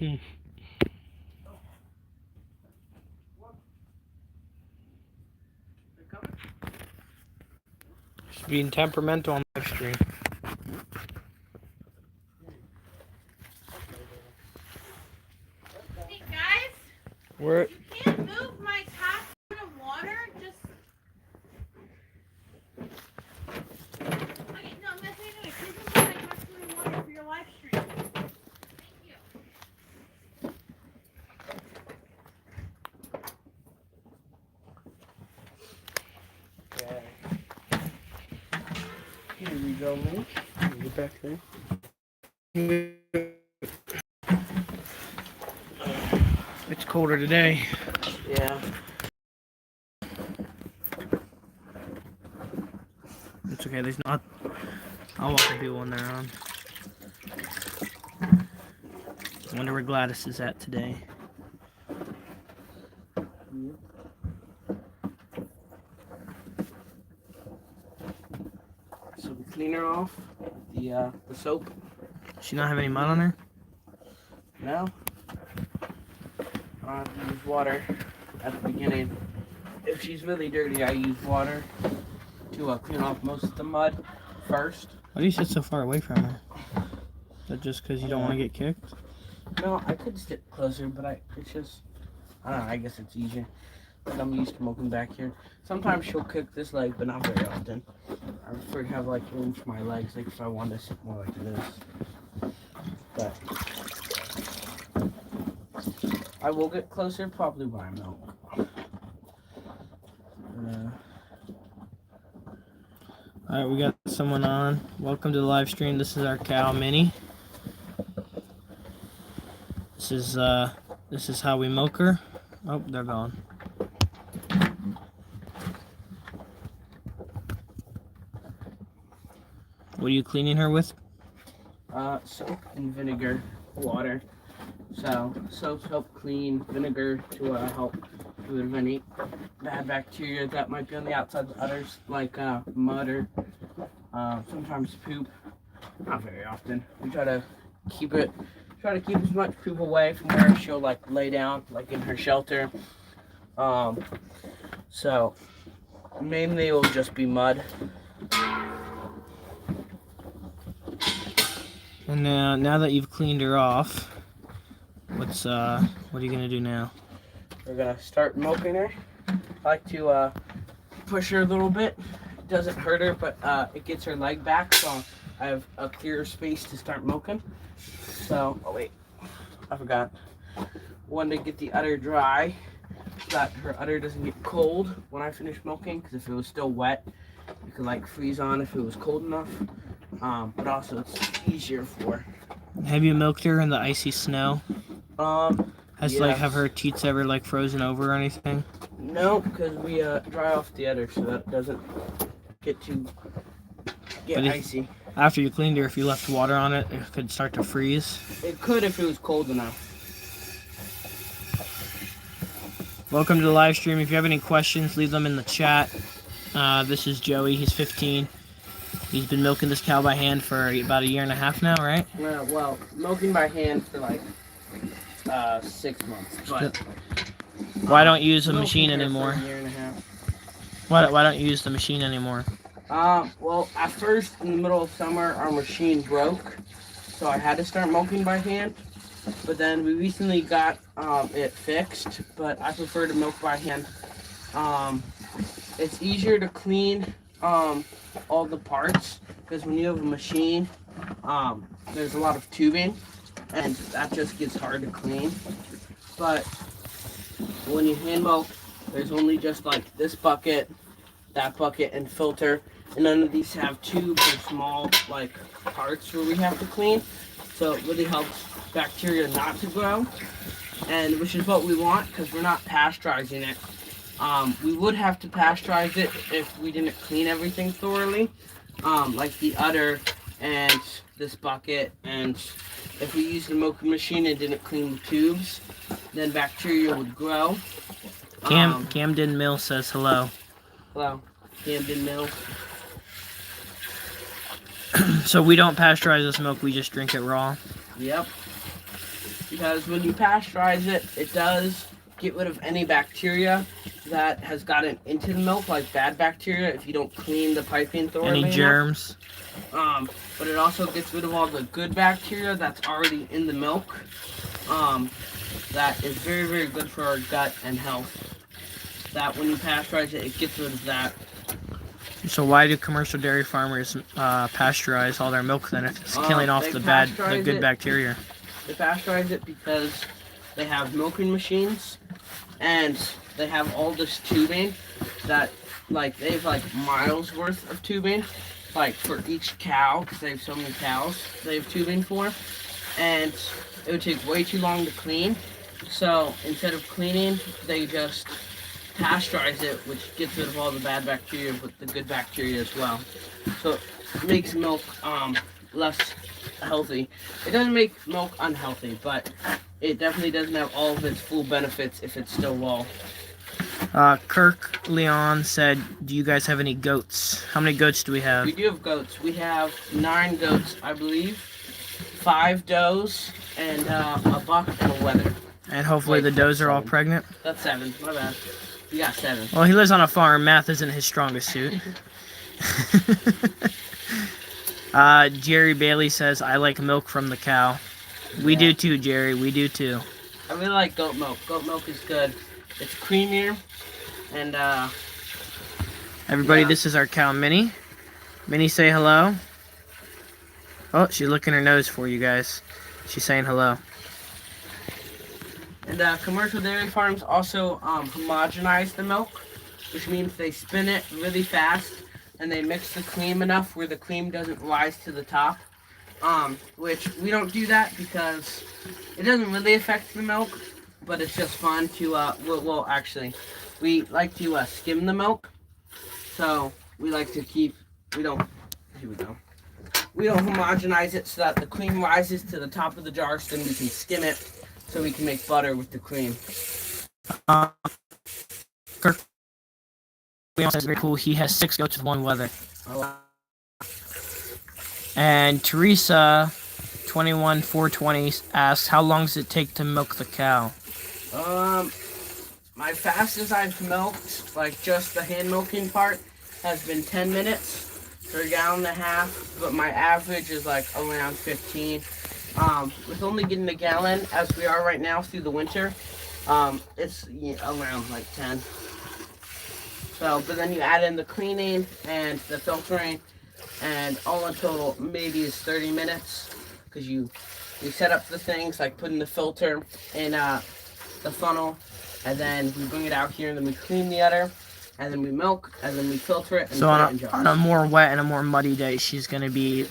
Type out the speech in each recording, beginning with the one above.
Just being temperamental on live stream. Hey guys, We're you can't move my top of water. Just okay. No, I'm not saying it. Please don't move my top of water for your live stream. Thank you. okay. Here we go, man. Get back there. It's colder today. Yeah. It's okay. There's not. I'll walk the people when they're on. I wonder where Gladys is at today. So we clean her off the soap. Does she not have any mud on her? No. I have to use water at the beginning. If she's really dirty, I use water to clean off most of the mud first. Why do you sit so far away from her? Is that just because you don't want to get kicked? No, I could sit closer, but it's just, I don't know, I guess it's easier. Like I'm used to milking back here. Sometimes she'll kick this leg, but not very often. I prefer to have like room for my legs, like if I wanted to sit more like this. But I will get closer, probably by milk. Alright, we got someone on. Welcome to the live stream. This is our cow, Minnie. This is how we milk her. Oh, they're gone. What are you cleaning her with? Soap and vinegar, water. So soap help clean, vinegar to help remove any bad bacteria that might be on the outside of the udders, like mud or sometimes poop. Not very often. We try to keep as much poop away from where she'll like lay down, like in her shelter. So mainly it will just be mud. And now that you've cleaned her off, what are you gonna do now? We're gonna start milking her. I like to push her a little bit. It doesn't hurt her, but it gets her leg back, so I have a clearer space to start milking. So, oh wait, I forgot. One to get the udder dry, so that her udder doesn't get cold when I finish milking. Because if it was still wet, it could like freeze on if it was cold enough. But also it's easier for her. Have you milked her in the icy snow? Has Yes. like have her teats ever like frozen over or anything? No, because we dry off the udder so that it doesn't get icy. After you cleaned her, if you left water on it, it could start to freeze. It could if it was cold enough. Welcome to the live stream. If you have any questions, leave them in the chat. This is Joey. He's 15. He's been milking this cow by hand for about 1.5 years now, right? Well, milking by hand for like 6 months. But why don't you use a milking machine her for anymore? 1.5 years. Why don't you use the machine anymore? Well, at first in the middle of summer, our machine broke, so I had to start milking by hand. But then we recently got it fixed, but I prefer to milk by hand. It's easier to clean all the parts, because when you have a machine, there's a lot of tubing, and that just gets hard to clean. But when you hand milk, there's only just like this bucket, that bucket, and filter, and none of these have tubes or small like parts where we have to clean. So it really helps bacteria not to grow, and which is what we want, because we're not pasteurizing it. We would have to pasteurize it if we didn't clean everything thoroughly, like the udder and this bucket, and if we used the milking machine and didn't clean the tubes, then bacteria would grow. Camden Mill says hello. Hello, Camden Mill. So we don't pasteurize this milk, we just drink it raw. Yep. You because when you pasteurize it, it does get rid of any bacteria that has gotten into the milk, like bad bacteria, if you don't clean the piping thoroughly Any germs? But it also gets rid of all the good bacteria that's already in the milk. That is very, very good for our gut and health. That when you pasteurize it, it gets rid of that. So why do commercial dairy farmers pasteurize all their milk then if it's killing off the good bacteria? They pasteurize it because they have milking machines and they have all this tubing that, like, they have like miles worth of tubing, like for each cow, because they have so many cows they have tubing for, and it would take way too long to clean. So instead of cleaning, they just pasteurize it, which gets rid of all the bad bacteria, but the good bacteria as well. So it makes milk less healthy. It doesn't make milk unhealthy, but it definitely doesn't have all of its full benefits if it's still raw. Kirk Leon said, do you guys have any goats? How many goats do we have? We do have goats. We have 9 goats, I believe. 5 does and a buck and a wether. And hopefully the does are all pregnant? That's 7. My bad. You got 7. Well, he lives on a farm. Math isn't his strongest suit. Jerry Bailey says, I like milk from the cow. We do too, Jerry. We do too. I really like goat milk. Goat milk is good. It's creamier. And, everybody, yeah. This is our cow, Minnie. Minnie, say hello. Oh, she's licking her nose for you guys. She's saying hello. And commercial dairy farms also homogenize the milk, which means they spin it really fast and they mix the cream enough where the cream doesn't rise to the top. Which we don't do that because it doesn't really affect the milk, but it's just fun to, well actually, we like to skim the milk. So we like to keep, we don't homogenize it so that the cream rises to the top of the jar, so then we can skim it so we can make butter with the cream. Kirk says very cool. He has 6 goats with 1 wether. Oh. And Teresa 21420 asks, how long does it take to milk the cow? My fastest I've milked, like just the hand milking part, has been 10 minutes for a gallon and a half, but my average is like around 15. With only getting a gallon as we are right now through the winter, it's around like 10. So, but then you add in the cleaning and the filtering, and all in total maybe is 30 minutes, because you set up the things like putting the filter in the funnel, and then we bring it out here, and then we clean the udder, and then we milk, and then we filter it. And so on a more wet and a more muddy day, she's gonna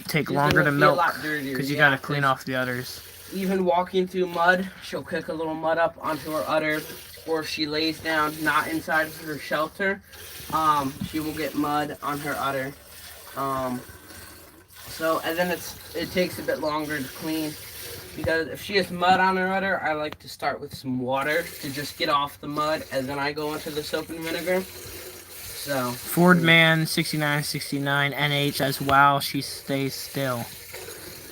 take longer to milk because you gotta clean off the udders. Even walking through mud, she'll kick a little mud up onto her udder, or if she lays down not inside of her shelter, she will get mud on her udder. So, and then it takes a bit longer to clean, because if she has mud on her udder, I like to start with some water to just get off the mud, and then I go into the soap and vinegar. So Fordman 6969 NH says, wow, she stays still.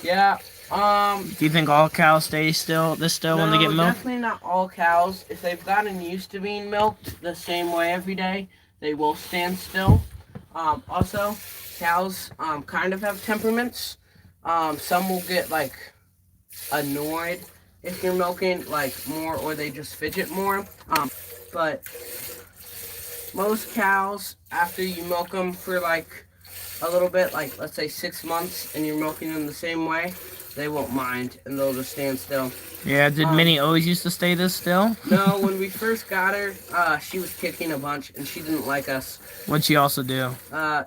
Yeah. Do you think all cows stay still when they get milked? Definitely not all cows. If they've gotten used to being milked the same way every day, they will stand still. Also, cows kind of have temperaments. Some will get like annoyed if you're milking like more, or they just fidget more. But most cows, after you milk them for like a little bit, like let's say 6 months, and you're milking them the same way, they won't mind, and they'll just stand still. Yeah, did Minnie always used to stay this still? No, when we first got her, she was kicking a bunch, and she didn't like us. What'd she also do?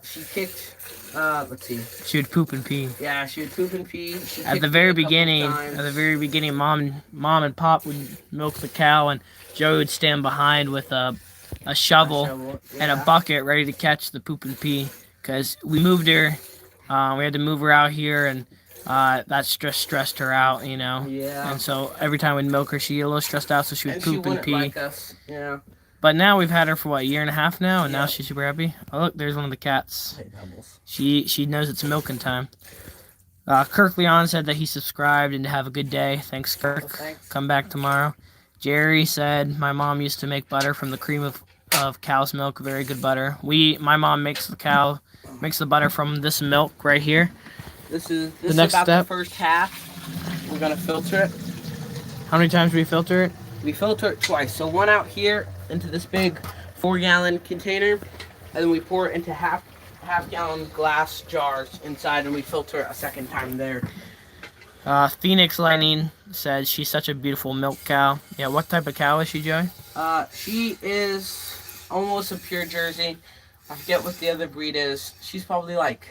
She kicked, let's see. She would poop and pee. Yeah, she would poop and pee. At the very beginning, Mom and Pop would milk the cow, and Joey would stand behind with a shovel and a bucket ready to catch the poop and pee, because we moved her. We had to move her out here, and that stressed her out, you know. Yeah. And so every time we'd milk her, she'd get a little stressed out, so she would poop and pee. Like us. Yeah. But now we've had her for what, a year and a half now, and now she's super happy. Oh look, there's one of the cats. She knows it's milking time. Kirk Leon said that he subscribed and to have a good day. Thanks, Kirk. Oh, thanks. Come back tomorrow. Jerry said, my mom used to make butter from the cream of cow's milk. Very good butter. My mom makes the butter from this milk right here. This is The next about step. the first half. We're gonna filter it. How many times do we filter it? We filter it twice. So one out here into this big 4-gallon container, and then we pour it into half-gallon glass jars inside, and we filter it a second time there. Phoenix Lightning said she's such a beautiful milk cow. Yeah, what type of cow is she, Joey? She is almost a pure Jersey. I forget what the other breed is. She's probably like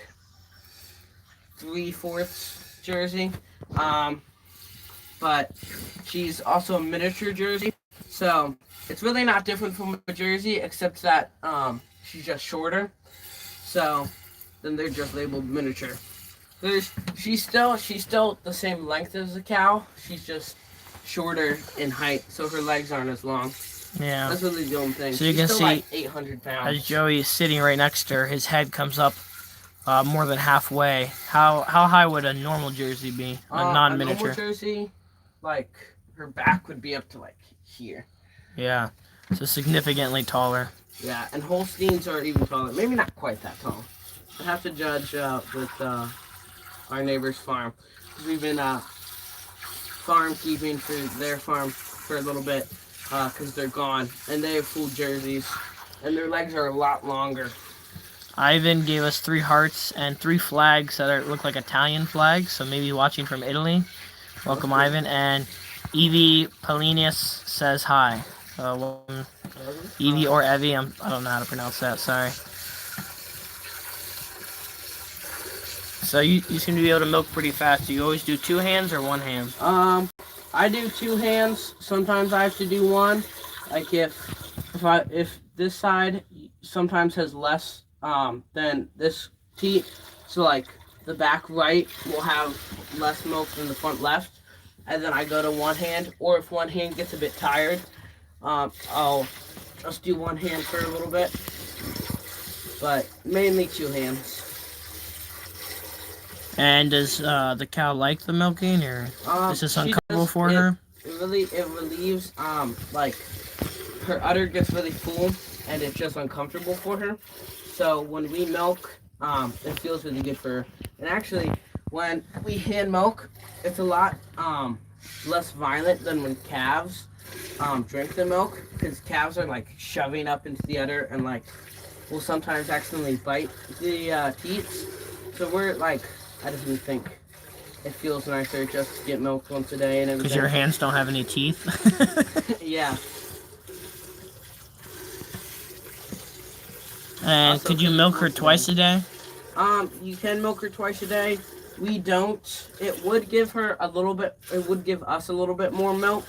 3/4 Jersey. But she's also a miniature Jersey. So it's really not different from a Jersey, except that she's just shorter. So then they're just labeled miniature. She's still the same length as a cow. She's just shorter in height, so her legs aren't as long. Yeah. That's really the only thing. So you She's can still see like 800 pounds. as Joey is sitting right next to her, his head comes up more than halfway. How high would a normal Jersey be? A A non-miniature? normal Jersey, like her back would be up to like here. Yeah. So significantly taller. Yeah, and Holsteins are even taller. Maybe not quite that tall. I have to judge with our neighbor's farm. We've been farm keeping for their farm for a little bit because they're gone, and they have full jerseys, and their legs are a lot longer. Ivan gave us 3 hearts and 3 flags that look like Italian flags, so maybe watching from Italy. Welcome, Ivan. And Evie Polinas says hi. Welcome, Evie or Evie. I don't know how to pronounce that. Sorry. So you seem to be able to milk pretty fast. Do you always do 2 hands or 1 hand? I do 2 hands. Sometimes I have to do 1. Like if this side sometimes has less than this teat, so like the back right will have less milk than the front left, and then I go to 1 hand. Or if 1 hand gets a bit tired, I'll just do 1 hand for a little bit, but mainly 2 hands. And does the cow like the milking, or is this uncomfortable for her? It relieves like her udder gets really full, and it's just uncomfortable for her. So when we milk, it feels really good for her. And actually, when we hand milk, it's a lot less violent than when calves drink the milk, because calves are like shoving up into the udder and like will sometimes accidentally bite the teats. So we're like, I just think it feels nicer just to get milk once a day and everything. Because your hands don't have any teeth. Yeah. And Also, could you milk her twice a day? You can milk her twice a day. We don't. It would give her a little bit. It would give us a little bit more milk,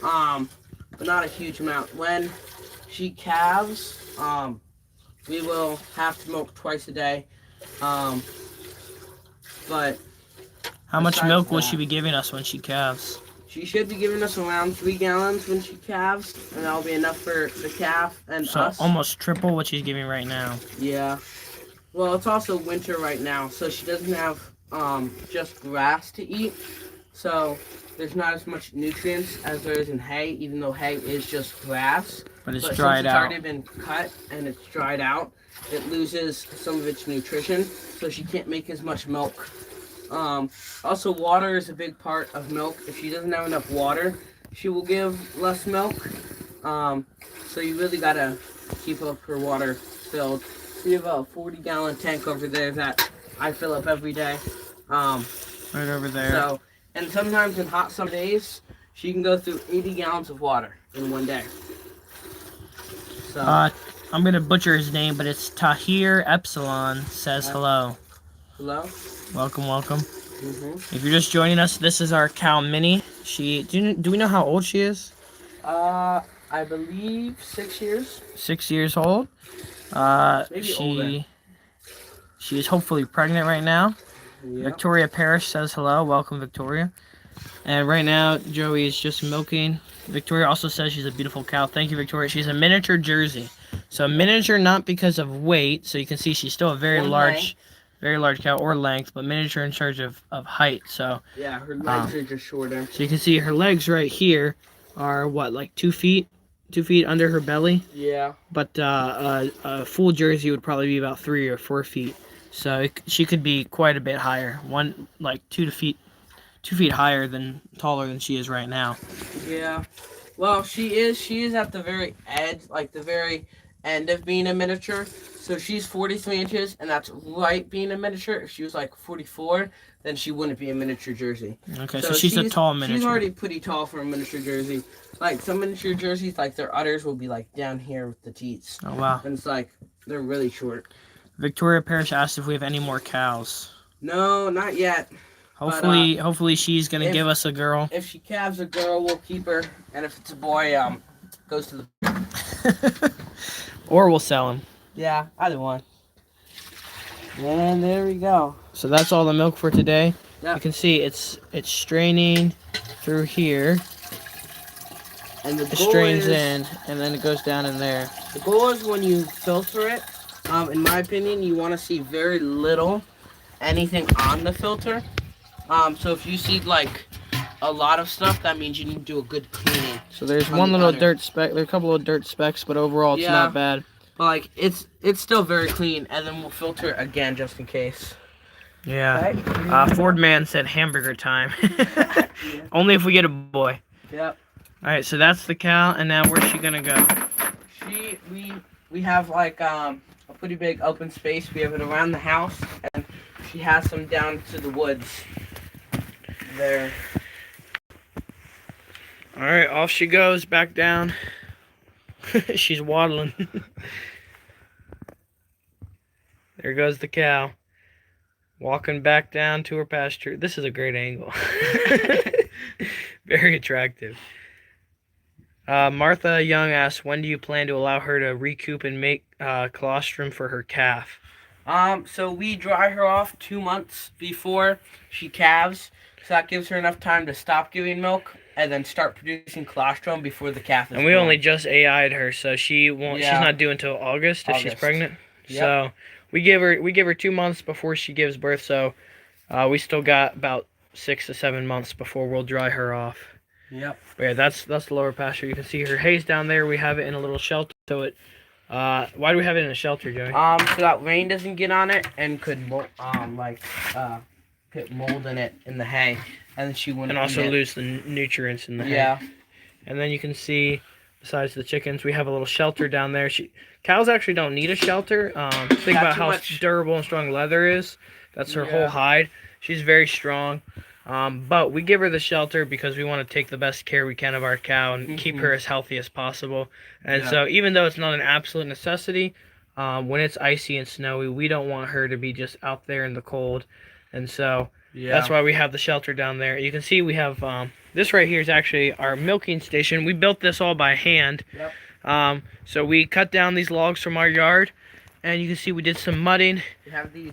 but not a huge amount. When she calves, we will have to milk twice a day. But how much besides milk will that, she be giving us when she calves? she should be giving us around 3 gallons when she calves, and that'll be enough for the calf and So us. almost triple what she's giving right now. Yeah. Well, it's also winter right now, so she doesn't have just grass to eat. So there's not as much nutrients as there is in hay, even though hay is just grass. But it's But dried since it's out. already been cut and it's dried out, it loses some of its nutrition, so she can't make as much milk. Also, water is a big part of milk. If she doesn't have enough water, she will give less milk. So you really gotta keep up her water filled. We have a 40-gallon tank over there that I fill up every day. Right over there. So, and sometimes in hot summer days, she can go through 80 gallons of water in one day. So, I'm gonna butcher his name, but it's Tahir Epsilon says hello. hello? Welcome, welcome. Mm-hmm. If you're just joining us, this is our cow Minnie. Do we know how old she is? I believe 6 years. 6 years old. Maybe older. She is hopefully pregnant right now. Yeah. Victoria Parrish says hello. Welcome, Victoria. And right now, Joey is just milking. Victoria also says she's a beautiful cow. Thank you, Victoria. She's a miniature Jersey. So miniature not because of weight. So you can see she's still a very large very large cow, or length, but miniature in charge of height. So Yeah, her legs are just shorter. So you can see her legs right here are what, like 2 feet? 2 feet under her belly. Yeah. But a full jersey would probably be about 3 or 4 feet. So she could be quite a bit higher. Like 2 feet higher taller than she is right now. Yeah. Well, she is at the very edge, like the very end of being a miniature. So she's 43 inches, and that's right being a miniature. If she was like 44, then she wouldn't be a miniature jersey. Okay, so she's a tall miniature. She's already pretty tall for a miniature jersey. Like some miniature jerseys, like their udders will be like down here with the teats. Oh wow. And it's like they're really short. Victoria Parrish asked if we have any more cows. No, not yet. Hopefully she's gonna give us a girl. If she calves a girl, we'll keep her, and if it's a boy, goes to the. Or we'll sell him. Yeah, either one. And there we go. So that's all the milk for today. Yep. You can see it's straining through here. And it strains in, and then it goes down in there. The goal is when you filter it, in my opinion, you want to see very little anything on the filter. So if you see like a lot of stuff, that means you need to do a good cleaning. So there's one little dirt speck. There's a couple of dirt specks, but overall it's not bad. But like it's still very clean, and then we'll filter it again just in case. Yeah. Right? Ford Man said hamburger time. Only if we get a boy. Yep. All right, so that's the cow, and now where's she gonna go? We have like a pretty big open space. We have it around the house, and she has some down to the woods. There. All right, off she goes back down. She's waddling. There goes the cow, walking back down to her pasture. This is a great angle. Very attractive. Martha Young asks, when do you plan to allow her to recoup and make colostrum for her calf? So we dry her off 2 months before she calves, so that gives her enough time to stop giving milk and then start producing colostrum before the calf is And we born. only just AI'd her, so she won't. Yeah. She's not due until August if she's pregnant. Yep. So we give her 2 months before she gives birth. So we still got about 6 to 7 months before we'll dry her off. Yep. But yeah, that's the lower pasture. You can see her hay's down there. We have it in a little shelter. So it. Why do we have it in a shelter, Joey? So that rain doesn't get on it and could put mold in it in the hay, and then she wouldn't. And also lose the nutrients in the hay. Yeah. And then you can see, besides the chickens, we have a little shelter down there. Cows actually don't need a shelter. Think about how durable and strong leather is. That's her whole hide. She's very strong. But we give her the shelter because we want to take the best care we can of our cow and keep her as healthy as possible. And so even though it's not an absolute necessity, when it's icy and snowy, we don't want her to be just out there in the cold. And so that's why we have the shelter down there. You can see we have this right here is actually our milking station. We built this all by hand. Yep. So we cut down these logs from our yard, and you can see we did some mudding. We have these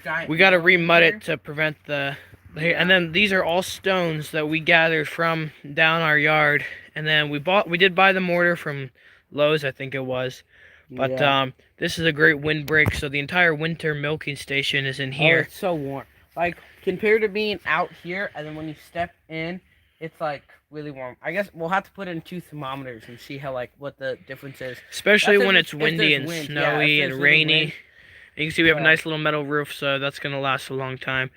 giant. We got to re-mud it to prevent the and then these are all stones that we gathered from down our yard, and then we did buy the mortar from Lowe's, I think it was. But this is a great windbreak, so the entire winter milking station is in here. Oh, it's so warm. Like compared to being out here, and then when you step in, it's like really warm. I guess we'll have to put in 2 thermometers and see how what the difference is. Especially when it's windy and snowy and rainy. You can see we have a nice little metal roof, so that's gonna last a long time.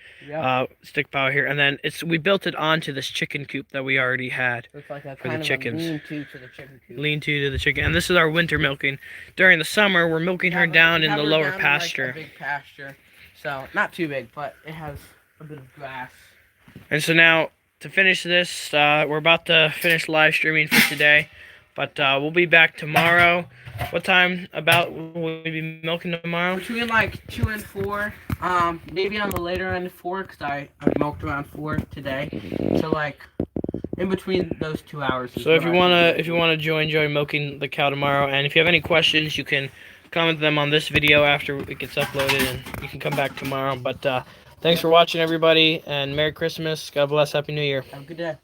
Stick power here, and then we built it onto this chicken coop that we already had it's like a for kind the chickens. Lean-to to the chicken coop. Lean-to to the chicken, and this is our winter milking. During the summer, we're milking her down in the lower pasture. Like a big pasture, so not too big, but it has a bit of grass. And so now to finish this, we're about to finish live streaming for today, but we'll be back tomorrow. What time about will we be milking tomorrow? Between like 2 and 4. Maybe on the later end of 4, because I milked around 4 today. So like in between those 2 hours. So if you wanna join milking the cow tomorrow, and if you have any questions, you can comment them on this video after it gets uploaded, and you can come back tomorrow. But thanks for watching, everybody, and Merry Christmas. God bless. Happy New Year. Have a good day.